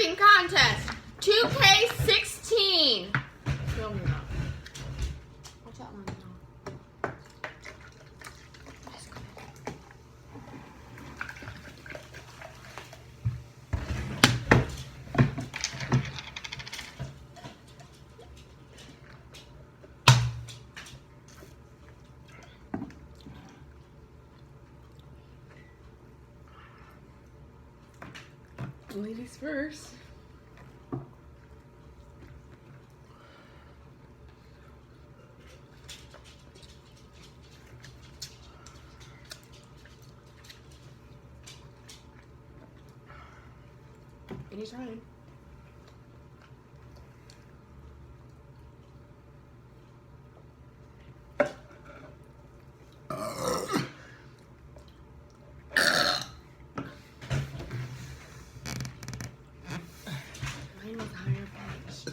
surfing contest. 2K16. Film me now. Watch out, Mom. Ladies first. Anytime. Mine was higher pitched.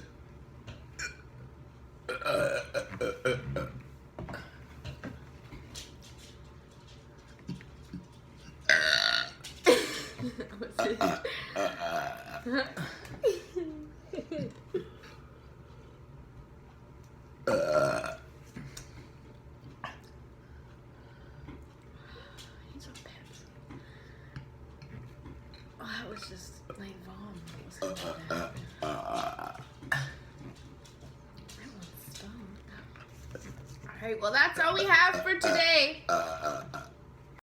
What's it? He's a Pepsi. Oh, that was just like vom. What was that? Alright, well that's all we have for today.